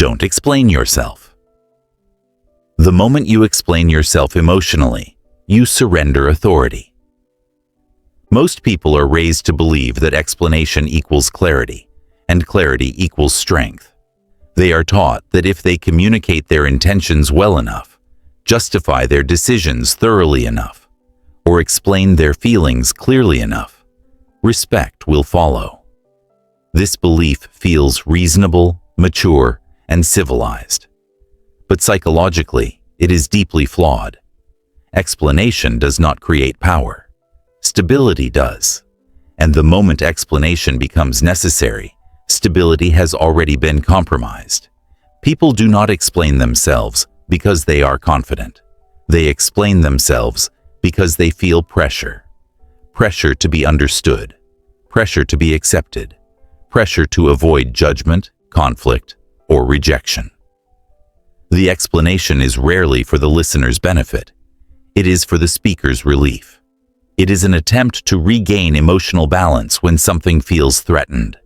Don't explain yourself. The moment you explain yourself emotionally, you surrender authority. Most people are raised to believe that explanation equals clarity, and clarity equals strength. They are taught that if they communicate their intentions well enough, justify their decisions thoroughly enough, or explain their feelings clearly enough, respect will follow. This belief feels reasonable, mature, and civilized. But psychologically, it is deeply flawed. Explanation does not create power. Stability does. And the moment explanation becomes necessary, stability has already been compromised. People do not explain themselves because they are confident. They explain themselves because they feel pressure. Pressure to be understood. Pressure to be accepted. Pressure to avoid judgment, conflict, or rejection. The explanation is rarely for the listener's benefit. It is for the speaker's relief. It is an attempt to regain emotional balance when something feels threatened.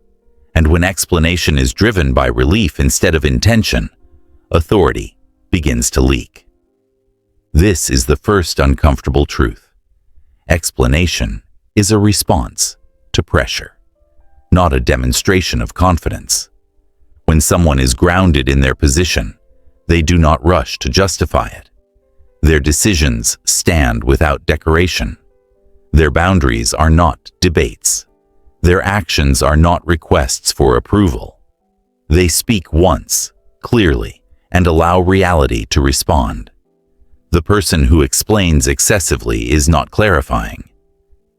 And when explanation is driven by relief instead of intention, authority begins to leak. This is the first uncomfortable truth. Explanation is a response to pressure, not a demonstration of confidence. When someone is grounded in their position, they do not rush to justify it. Their decisions stand without decoration. Their boundaries are not debates. Their actions are not requests for approval. They speak once, clearly, and allow reality to respond. The person who explains excessively is not clarifying.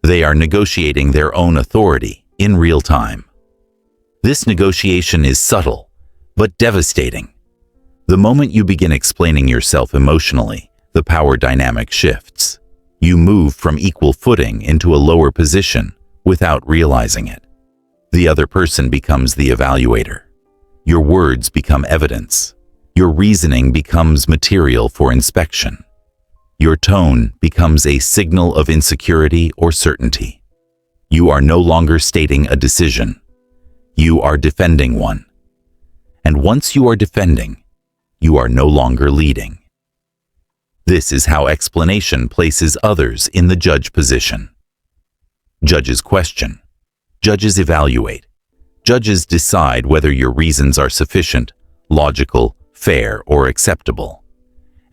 They are negotiating their own authority in real time. This negotiation is subtle, but devastating. The moment you begin explaining yourself emotionally, the power dynamic shifts. You move from equal footing into a lower position without realizing it. The other person becomes the evaluator. Your words become evidence. Your reasoning becomes material for inspection. Your tone becomes a signal of insecurity or certainty. You are no longer stating a decision. You are defending one. And once you are defending, you are no longer leading. This is how explanation places others in the judge position. Judges question. Judges evaluate. Judges decide whether your reasons are sufficient, logical, fair, or acceptable.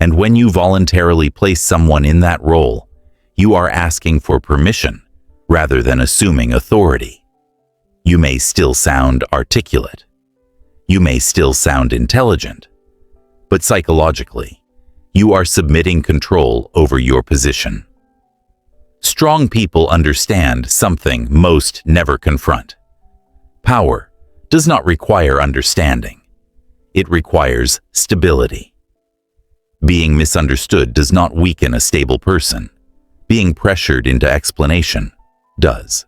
And when you voluntarily place someone in that role, you are asking for permission rather than assuming authority. You may still sound articulate. You may still sound intelligent. But psychologically, you are submitting control over your position. Strong people understand something most never confront. Power does not require understanding. It requires stability. Being misunderstood does not weaken a stable person. Being pressured into explanation does.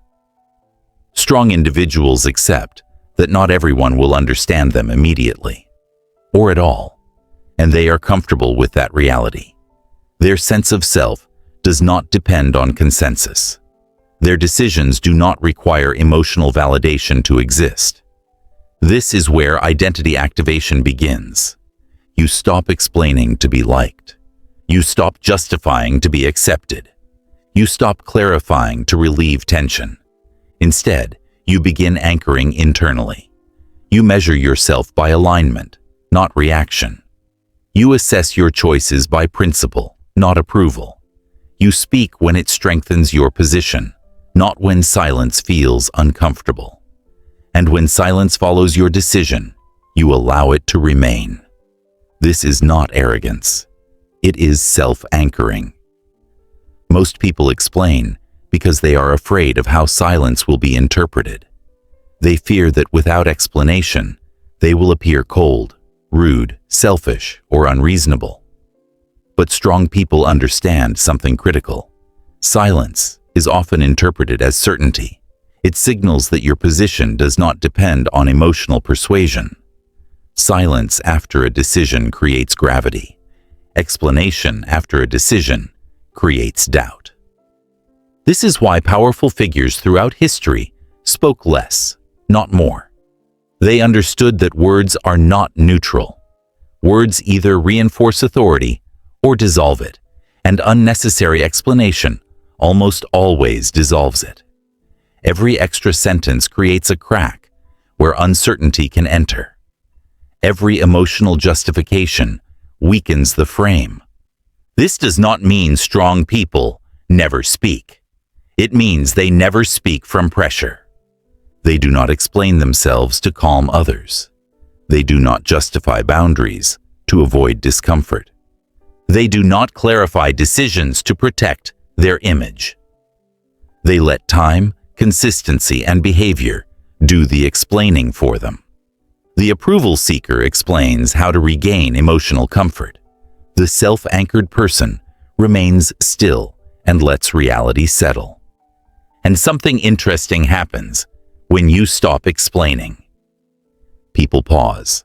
Strong individuals accept that not everyone will understand them immediately, or at all, and they are comfortable with that reality. Their sense of self does not depend on consensus. Their decisions do not require emotional validation to exist. This is where identity activation begins. You stop explaining to be liked. You stop justifying to be accepted. You stop clarifying to relieve tension. Instead, you begin anchoring internally. You measure yourself by alignment, not reaction. You assess your choices by principle, not approval. You speak when it strengthens your position, not when silence feels uncomfortable. And when silence follows your decision, you allow it to remain. This is not arrogance. It is self-anchoring. Most people explain because they are afraid of how silence will be interpreted. They fear that without explanation, they will appear cold, rude, selfish, or unreasonable. But strong people understand something critical. Silence is often interpreted as certainty. It signals that your position does not depend on emotional persuasion. Silence after a decision creates gravity. Explanation after a decision creates doubt. This is why powerful figures throughout history spoke less, not more. They understood that words are not neutral. Words either reinforce authority or dissolve it, and unnecessary explanation almost always dissolves it. Every extra sentence creates a crack where uncertainty can enter. Every emotional justification weakens the frame. This does not mean strong people never speak. It means they never speak from pressure. They do not explain themselves to calm others. They do not justify boundaries to avoid discomfort. They do not clarify decisions to protect their image. They let time, consistency, and behavior do the explaining for them. The approval seeker explains how to regain emotional comfort. The self-anchored person remains still and lets reality settle. And something interesting happens when you stop explaining. People pause.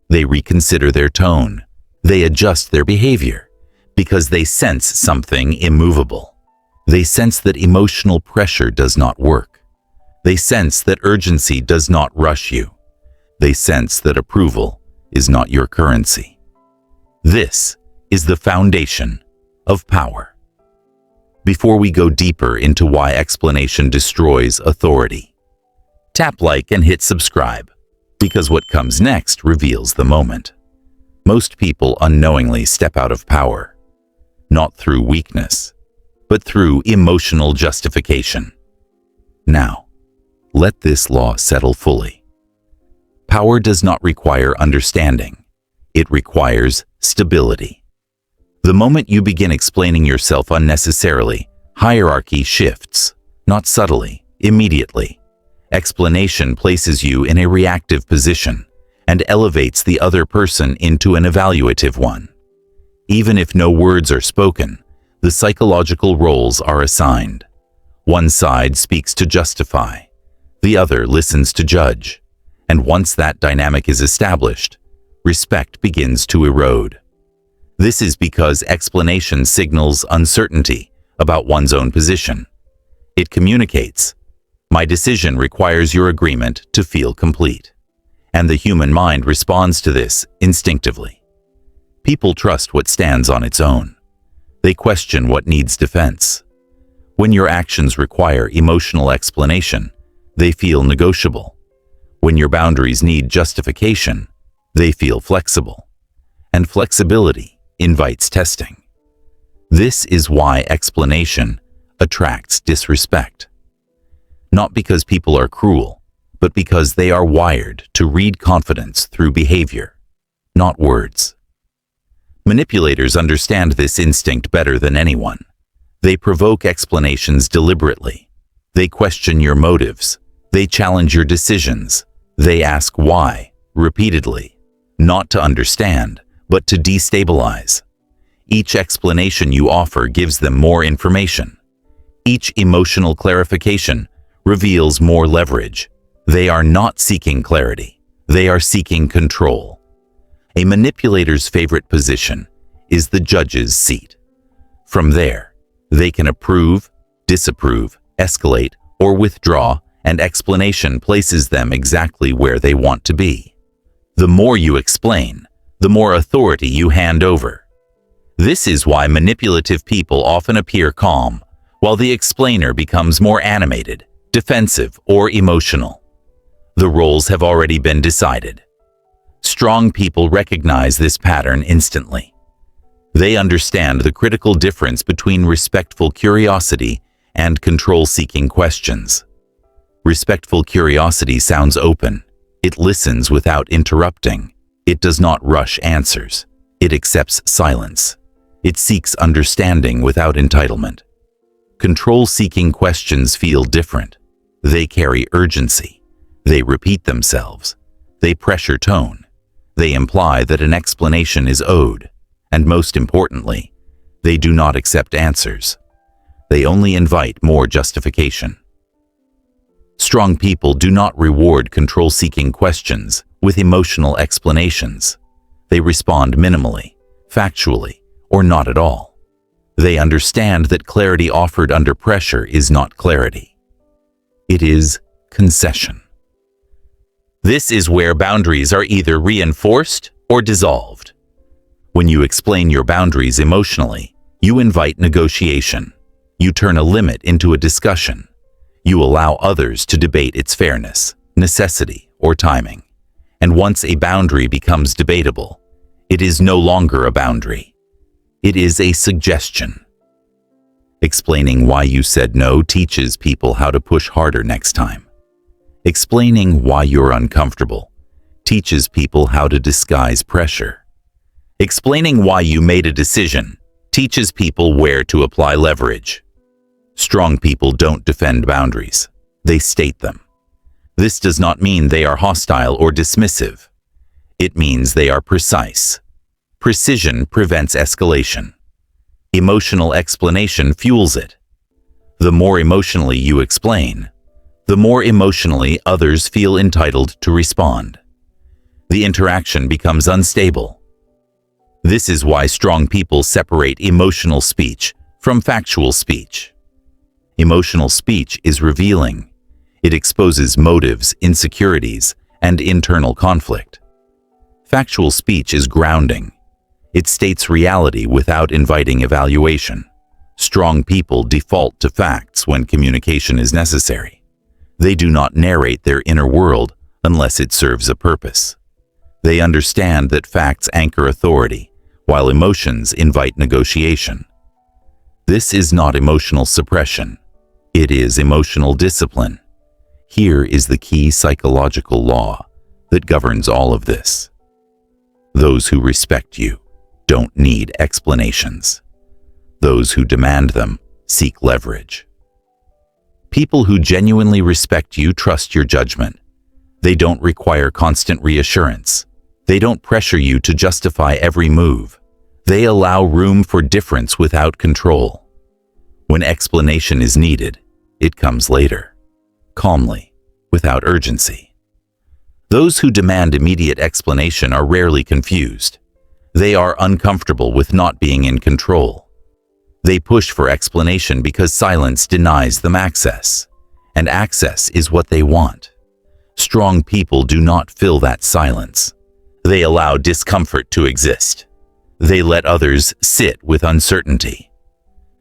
They reconsider their tone. They adjust their behavior because they sense something immovable. They sense that emotional pressure does not work. They sense that urgency does not rush you. They sense that approval is not your currency. This is the foundation of power. Before we go deeper into why explanation destroys authority, tap like and hit subscribe, because what comes next reveals the moment. Most people unknowingly step out of power, not through weakness, but through emotional justification. Now, let this law settle fully. Power does not require understanding. It requires stability. The moment you begin explaining yourself unnecessarily, hierarchy shifts, not subtly, immediately. Explanation places you in a reactive position and elevates the other person into an evaluative one. Even if no words are spoken, the psychological roles are assigned. One side speaks to justify, the other listens to judge, and once that dynamic is established, respect begins to erode. This is because explanation signals uncertainty about one's own position. It communicates, "My decision requires your agreement to feel complete." And the human mind responds to this instinctively. People trust what stands on its own. They question what needs defense. When your actions require emotional explanation, they feel negotiable. When your boundaries need justification, they feel flexible. And flexibility invites testing. This is why explanation attracts disrespect. Not because people are cruel, but because they are wired to read confidence through behavior, not words. Manipulators understand this instinct better than anyone. They provoke explanations deliberately. They question your motives. They challenge your decisions. They ask why, repeatedly, not to understand, but to destabilize. Each explanation you offer gives them more information. Each emotional clarification reveals more leverage. They are not seeking clarity. They are seeking control. A manipulator's favorite position is the judge's seat. From there, they can approve, disapprove, escalate, or withdraw, and explanation places them exactly where they want to be. The more you explain, the more authority you hand over. This is why manipulative people often appear calm, while the explainer becomes more animated, defensive, or emotional. The roles have already been decided. Strong people recognize this pattern instantly. They understand the critical difference between respectful curiosity and control-seeking questions. Respectful curiosity sounds open. It listens without interrupting. It does not rush answers. It accepts silence. It seeks understanding without entitlement. Control-seeking questions feel different. They carry urgency. They repeat themselves. They pressure tone. They imply that an explanation is owed. And most importantly, they do not accept answers. They only invite more justification. Strong people do not reward control-seeking questions with emotional explanations. They respond minimally, factually, or not at all. They understand that clarity offered under pressure is not clarity. It is concession. This is where boundaries are either reinforced or dissolved. When you explain your boundaries emotionally, you invite negotiation. You turn a limit into a discussion. You allow others to debate its fairness, necessity, or timing. And once a boundary becomes debatable, it is no longer a boundary. It is a suggestion. Explaining why you said no teaches people how to push harder next time. Explaining why you're uncomfortable teaches people how to disguise pressure. Explaining why you made a decision teaches people where to apply leverage. Strong people don't defend boundaries. They state them. This does not mean they are hostile or dismissive. It means they are precise. Precision prevents escalation. Emotional explanation fuels it. The more emotionally you explain, the more emotionally others feel entitled to respond. The interaction becomes unstable. This is why strong people separate emotional speech from factual speech. Emotional speech is revealing. It exposes motives, insecurities, and internal conflict. Factual speech is grounding. It states reality without inviting evaluation. Strong people default to facts when communication is necessary. They do not narrate their inner world unless it serves a purpose. They understand that facts anchor authority, while emotions invite negotiation. This is not emotional suppression. It is emotional discipline. Here is the key psychological law that governs all of this. Those who respect you don't need explanations. Those who demand them seek leverage. People who genuinely respect you trust your judgment. They don't require constant reassurance. They don't pressure you to justify every move. They allow room for difference without control. When explanation is needed, it comes later, calmly, without urgency. Those who demand immediate explanation are rarely confused. They are uncomfortable with not being in control. They push for explanation because silence denies them access, and access is what they want. Strong people do not fill that silence. They allow discomfort to exist. They let others sit with uncertainty.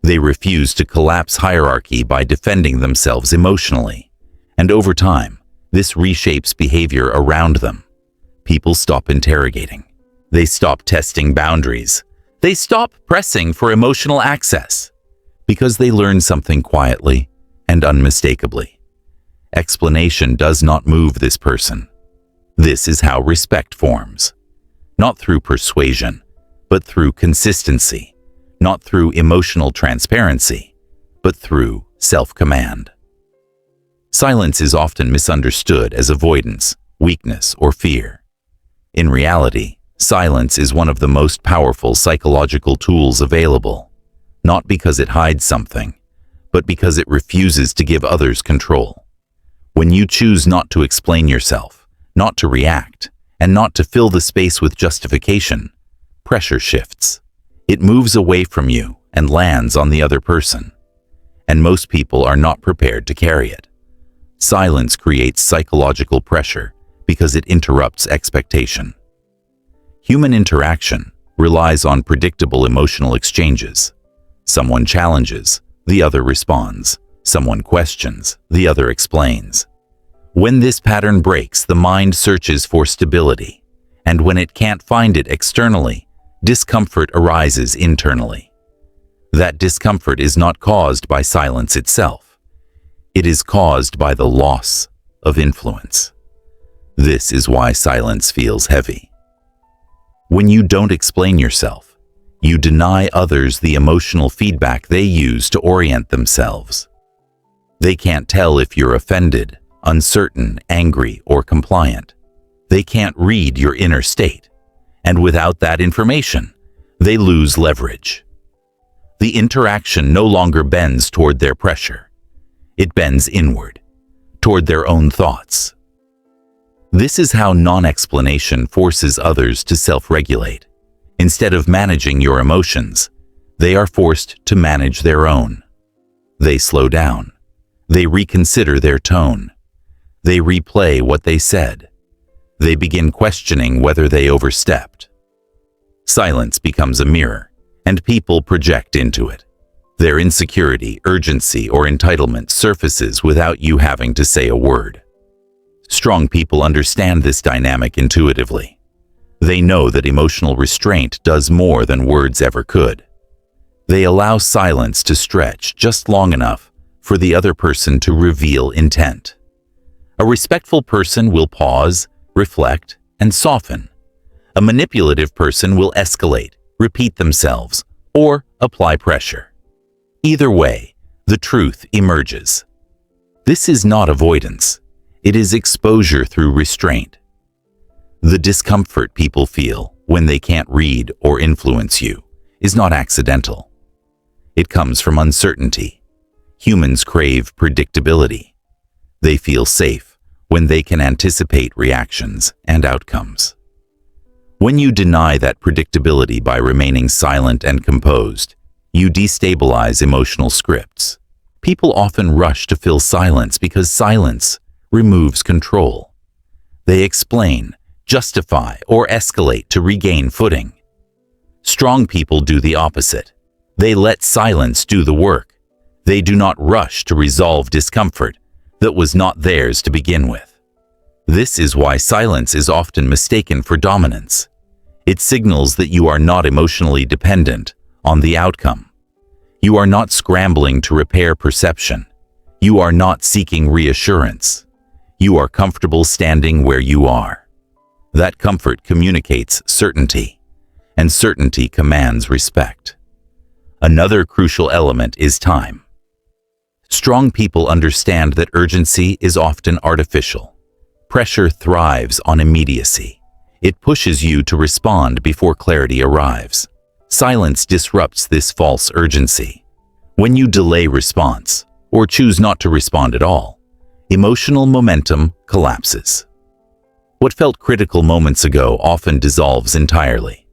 They refuse to collapse hierarchy by defending themselves emotionally, and over time, this reshapes behavior around them. People stop interrogating. They stop testing boundaries. They stop pressing for emotional access because they learn something quietly and unmistakably. Explanation does not move this person. This is how respect forms. Not through persuasion, but through consistency. Not through emotional transparency, but through self-command. Silence is often misunderstood as avoidance, weakness, or fear. In reality, silence is one of the most powerful psychological tools available, not because it hides something, but because it refuses to give others control. When you choose not to explain yourself, not to react, and not to fill the space with justification, pressure shifts. It moves away from you and lands on the other person. And most people are not prepared to carry it. Silence creates psychological pressure because it interrupts expectation. Human interaction relies on predictable emotional exchanges. Someone challenges, the other responds. Someone questions, the other explains. When this pattern breaks, the mind searches for stability, and when it can't find it externally, discomfort arises internally. That discomfort is not caused by silence itself. It is caused by the loss of influence. This is why silence feels heavy. When you don't explain yourself, you deny others the emotional feedback they use to orient themselves. They can't tell if you're offended, uncertain, angry, or compliant. They can't read your inner state. And without that information, they lose leverage. The interaction no longer bends toward their pressure. It bends inward, toward their own thoughts. This is how non-explanation forces others to self-regulate. Instead of managing your emotions, they are forced to manage their own. They slow down. They reconsider their tone. They replay what they said. They begin questioning whether they overstepped. Silence becomes a mirror, and people project into it. Their insecurity, urgency, or entitlement surfaces without you having to say a word. Strong people understand this dynamic intuitively. They know that emotional restraint does more than words ever could. They allow silence to stretch just long enough for the other person to reveal intent. A respectful person will pause, reflect, and soften. A manipulative person will escalate, repeat themselves, or apply pressure. Either way, the truth emerges. This is not avoidance. It is exposure through restraint. The discomfort people feel when they can't read or influence you is not accidental. It comes from uncertainty. Humans crave predictability. They feel safe when they can anticipate reactions and outcomes. When you deny that predictability by remaining silent and composed, you destabilize emotional scripts. People often rush to fill silence because silence removes control. They explain, justify, or escalate to regain footing. Strong people do the opposite. They let silence do the work. They do not rush to resolve discomfort that was not theirs to begin with. This is why silence is often mistaken for dominance. It signals that you are not emotionally dependent on the outcome. You are not scrambling to repair perception. You are not seeking reassurance. You are comfortable standing where you are. That comfort communicates certainty, and certainty commands respect. Another crucial element is time. Strong people understand that urgency is often artificial. Pressure thrives on immediacy. It pushes you to respond before clarity arrives. Silence disrupts this false urgency. When you delay response, or choose not to respond at all, emotional momentum collapses. What felt critical moments ago often dissolves entirely.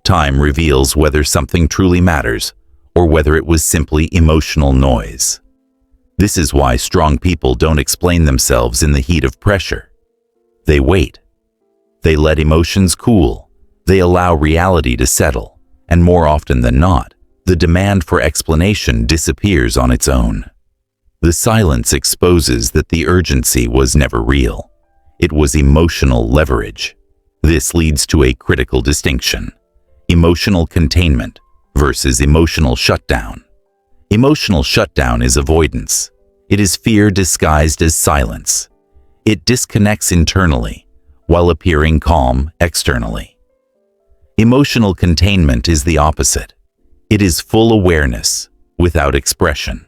Time reveals whether something truly matters or whether it was simply emotional noise. This is why strong people don't explain themselves in the heat of pressure. They wait. They let emotions cool. They allow reality to settle. And more often than not, the demand for explanation disappears on its own. The silence exposes that the urgency was never real. It was emotional leverage. This leads to a critical distinction: emotional containment versus emotional shutdown. Emotional shutdown is avoidance. It is fear disguised as silence. It disconnects internally while appearing calm externally. Emotional containment is the opposite. It is full awareness without expression.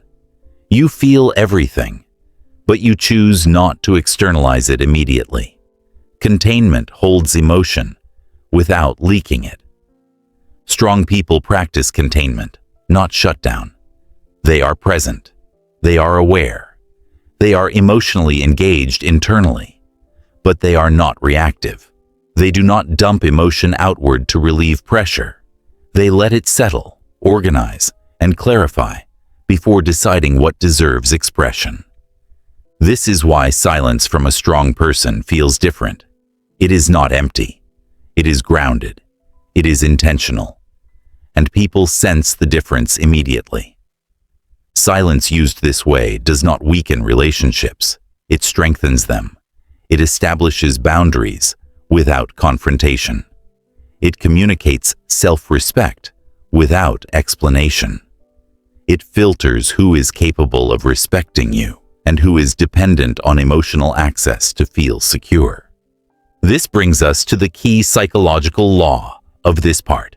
You feel everything, but you choose not to externalize it immediately. Containment holds emotion without leaking it. Strong people practice containment, not shutdown. They are present. They are aware. They are emotionally engaged internally, but they are not reactive. They do not dump emotion outward to relieve pressure. They let it settle, organize, and clarify before deciding what deserves expression. This is why silence from a strong person feels different. It is not empty. It is grounded. It is intentional. And people sense the difference immediately. Silence used this way does not weaken relationships. It strengthens them. It establishes boundaries without confrontation. It communicates self-respect without explanation. It filters who is capable of respecting you and who is dependent on emotional access to feel secure. This brings us to the key psychological law of this part.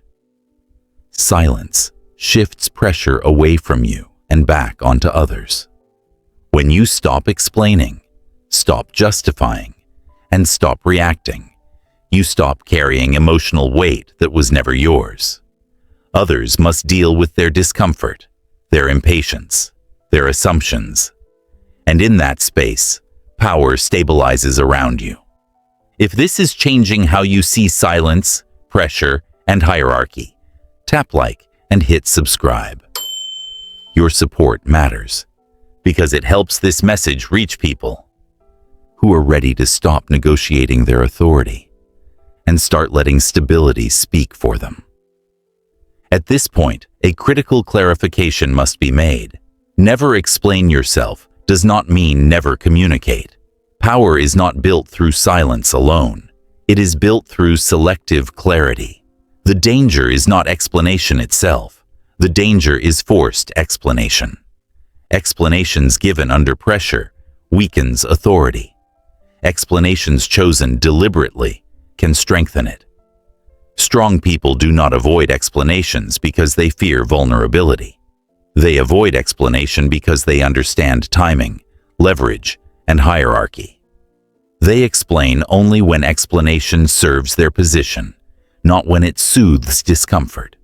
Silence shifts pressure away from you and back onto others. When you stop explaining, stop justifying, and stop reacting, you stop carrying emotional weight that was never yours. Others must deal with their discomfort, their impatience, their assumptions. And in that space, power stabilizes around you. If this is changing how you see silence, pressure, and hierarchy, tap like and hit subscribe. Your support matters because it helps this message reach people who are ready to stop negotiating their authority and start letting stability speak for them. At this point, a critical clarification must be made. Never explain yourself does not mean never communicate. Power is not built through silence alone. It is built through selective clarity. The danger is not explanation itself. The danger is forced explanation. Explanations given under pressure weakens authority. Explanations chosen deliberately can strengthen it. Strong people do not avoid explanations because they fear vulnerability. They avoid explanation because they understand timing, leverage, and hierarchy. They explain only when explanation serves their position, not when it soothes discomfort.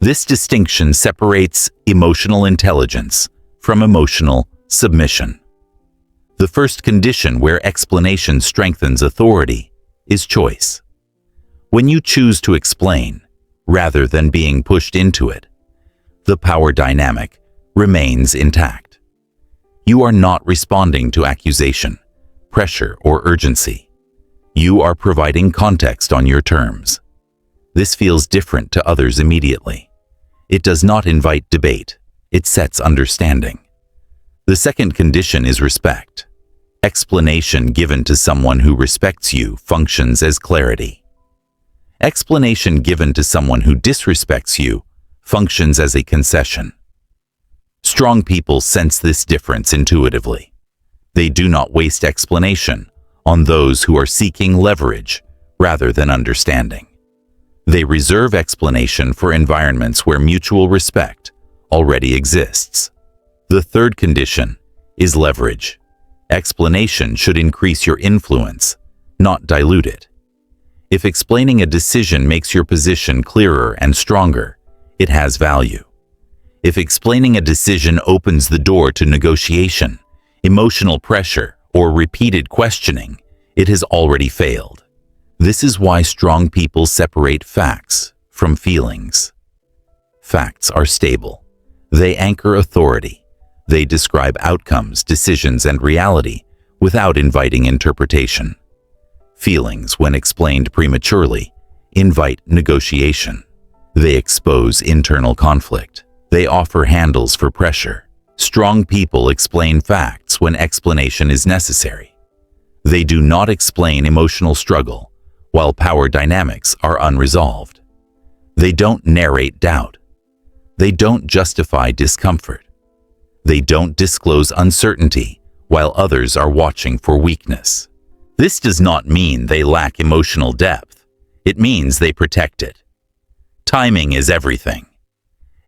This distinction separates emotional intelligence from emotional submission. The first condition where explanation strengthens authority is choice. When you choose to explain, rather than being pushed into it, the power dynamic remains intact. You are not responding to accusation, pressure, or urgency. You are providing context on your terms. This feels different to others immediately. It does not invite debate. It sets understanding. The second condition is respect. Explanation given to someone who respects you functions as clarity. Explanation given to someone who disrespects you functions as a concession. Strong people sense this difference intuitively. They do not waste explanation on those who are seeking leverage rather than understanding. They reserve explanation for environments where mutual respect already exists. The third condition is leverage. Explanation should increase your influence, not dilute it. If explaining a decision makes your position clearer and stronger, it has value. If explaining a decision opens the door to negotiation, emotional pressure, or repeated questioning, it has already failed. This is why strong people separate facts from feelings. Facts are stable. They anchor authority. They describe outcomes, decisions, and reality without inviting interpretation. Feelings, when explained prematurely, invite negotiation. They expose internal conflict. They offer handles for pressure. Strong people explain facts when explanation is necessary. They do not explain emotional struggle while power dynamics are unresolved. They don't narrate doubt. They don't justify discomfort. They don't disclose uncertainty while others are watching for weakness. This does not mean they lack emotional depth. It means they protect it. Timing is everything.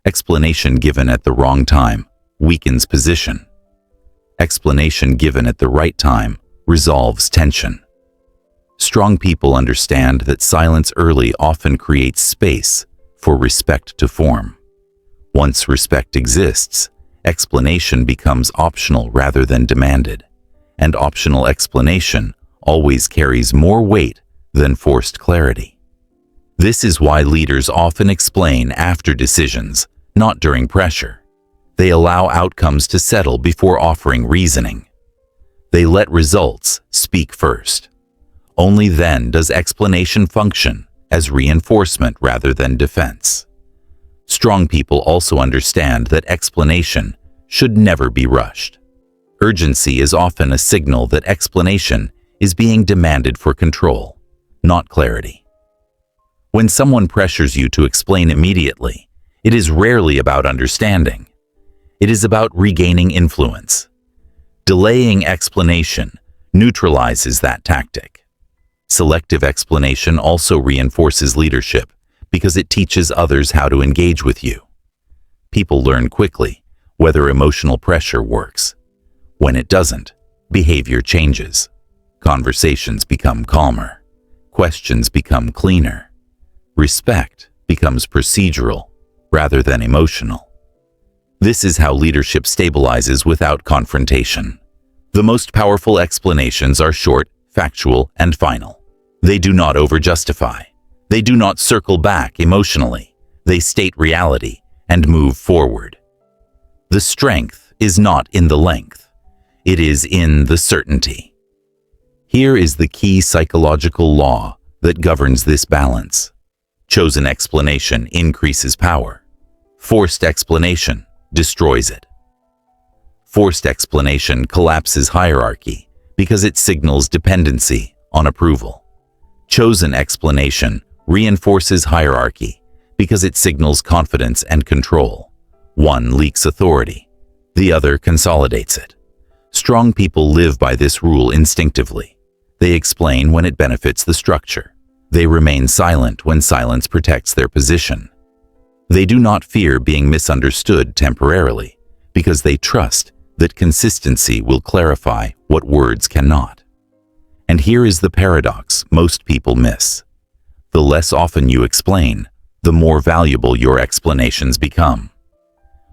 Explanation given at the wrong time weakens position. Explanation given at the right time resolves tension. Strong people understand that silence early often creates space for respect to form. Once respect exists, explanation becomes optional rather than demanded, and optional explanation always carries more weight than forced clarity. This is why leaders often explain after decisions, not during pressure. They allow outcomes to settle before offering reasoning. They let results speak first. Only then does explanation function as reinforcement rather than defense. Strong people also understand that explanation should never be rushed. Urgency is often a signal that explanation is being demanded for control, not clarity. When someone pressures you to explain immediately, it is rarely about understanding. It is about regaining influence. Delaying explanation neutralizes that tactic. Selective explanation also reinforces leadership because it teaches others how to engage with you. People learn quickly whether emotional pressure works. When it doesn't, behavior changes. Conversations become calmer. Questions become cleaner. Respect becomes procedural rather than emotional. This is how leadership stabilizes without confrontation. The most powerful explanations are short, factual, and final. They do not overjustify. They do not circle back emotionally. They state reality and move forward. The strength is not in the length. It is in the certainty. Here is the key psychological law that governs this balance. Chosen explanation increases power. Forced explanation destroys it. Forced explanation collapses hierarchy because it signals dependency on approval. Chosen explanation reinforces hierarchy because it signals confidence and control. One leaks authority, the other consolidates it. Strong people live by this rule instinctively. They explain when it benefits the structure. They remain silent when silence protects their position. They do not fear being misunderstood temporarily because they trust that consistency will clarify what words cannot. And here is the paradox most people miss. The less often you explain, the more valuable your explanations become.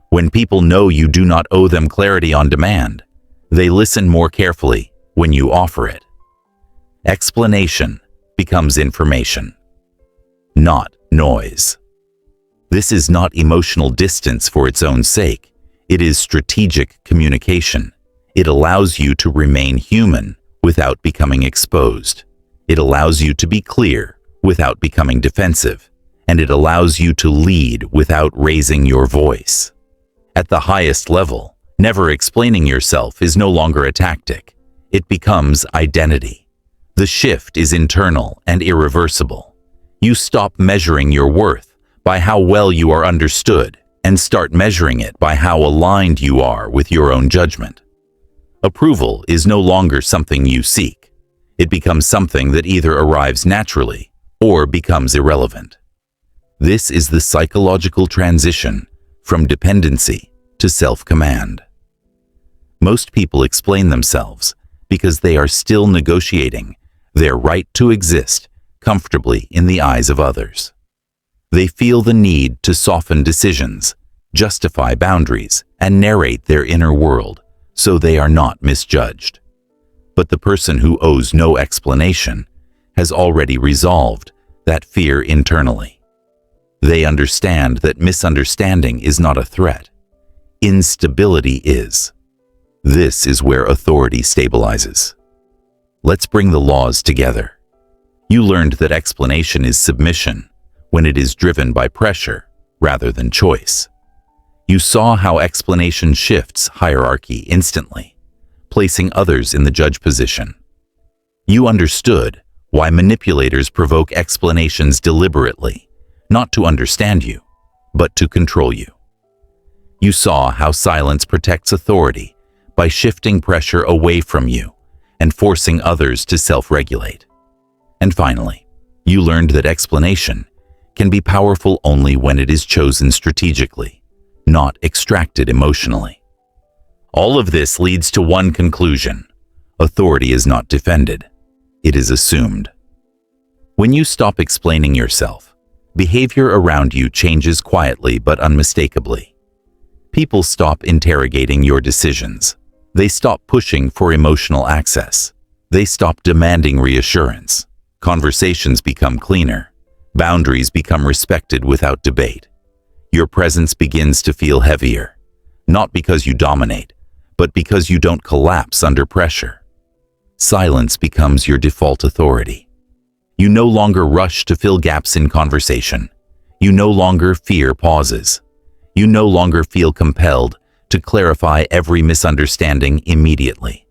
When people know you do not owe them clarity on demand, they listen more carefully when you offer it. Explanation becomes information, not noise. This is not emotional distance for its own sake. It is strategic communication. It allows you to remain human without becoming exposed. It allows you to be clear without becoming defensive. And it allows you to lead without raising your voice. At the highest level, never explaining yourself is no longer a tactic. It becomes identity. The shift is internal and irreversible. You stop measuring your worth by how well you are understood and start measuring it by how aligned you are with your own judgment. Approval is no longer something you seek. It becomes something that either arrives naturally or becomes irrelevant. This is the psychological transition from dependency to self-command. Most people explain themselves because they are still negotiating their right to exist comfortably in the eyes of others. They feel the need to soften decisions, justify boundaries, and narrate their inner world so they are not misjudged. But the person who owes no explanation has already resolved that fear internally. They understand that misunderstanding is not a threat. Instability is. This is where authority stabilizes. Let's bring the laws together. You learned that explanation is submission when it is driven by pressure rather than choice. You saw how explanation shifts hierarchy instantly, placing others in the judge position. You understood why manipulators provoke explanations deliberately, not to understand you, but to control you. You saw how silence protects authority by shifting pressure away from you and forcing others to self-regulate. And finally, you learned that explanation can be powerful only when it is chosen strategically, not extracted emotionally. All of this leads to one conclusion: authority is not defended, it is assumed. When you stop explaining yourself, behavior around you changes quietly but unmistakably. People stop interrogating your decisions. They stop pushing for emotional access. They stop demanding reassurance. Conversations become cleaner. Boundaries become respected without debate. Your presence begins to feel heavier, not because you dominate, but because you don't collapse under pressure. Silence becomes your default authority. You no longer rush to fill gaps in conversation. You no longer fear pauses. You no longer feel compelled to clarify every misunderstanding immediately.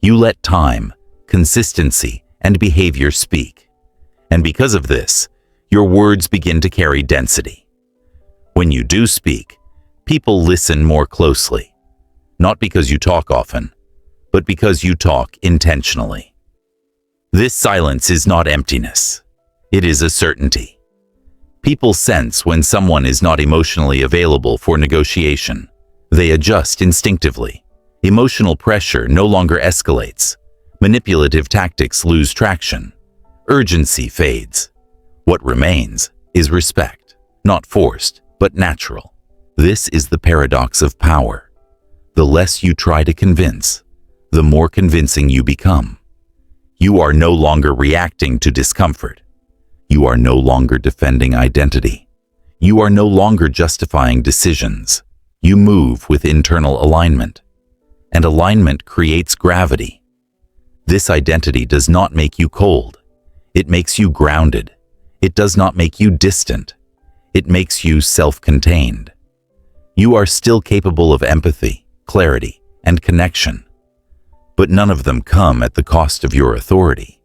You let time, consistency, and behavior speak. And because of this, your words begin to carry density. When you do speak, people listen more closely, not because you talk often, but because you talk intentionally. This silence is not emptiness. It is a certainty. People sense when someone is not emotionally available for negotiation. They adjust instinctively. Emotional pressure no longer escalates. Manipulative tactics lose traction. Urgency fades. What remains is respect, not forced, but natural. This is the paradox of power. The less you try to convince, the more convincing you become. You are no longer reacting to discomfort. You are no longer defending identity. You are no longer justifying decisions. You move with internal alignment. And alignment creates gravity. This identity does not make you cold. It makes you grounded. It does not make you distant. It makes you self-contained. You are still capable of empathy, clarity, and connection. But none of them come at the cost of your authority.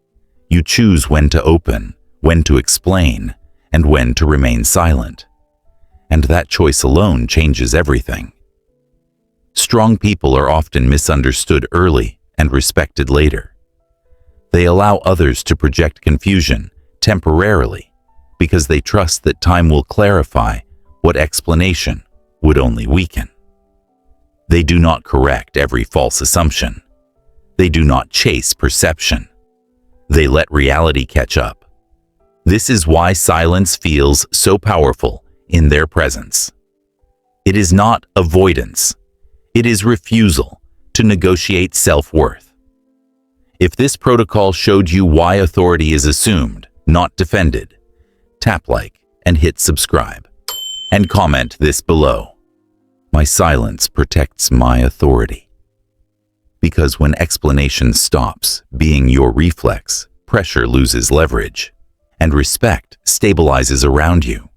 You choose when to open, when to explain, and when to remain silent. And that choice alone changes everything. Strong people are often misunderstood early and respected later. They allow others to project confusion temporarily because they trust that time will clarify what explanation would only weaken. They do not correct every false assumption. They do not chase perception. They let reality catch up. This is why silence feels so powerful in their presence. It is not avoidance. It is refusal to negotiate self-worth. If this protocol showed you why authority is assumed, not defended, tap like and hit subscribe. And comment this below. My silence protects my authority. Because when explanation stops being your reflex, pressure loses leverage, and respect stabilizes around you.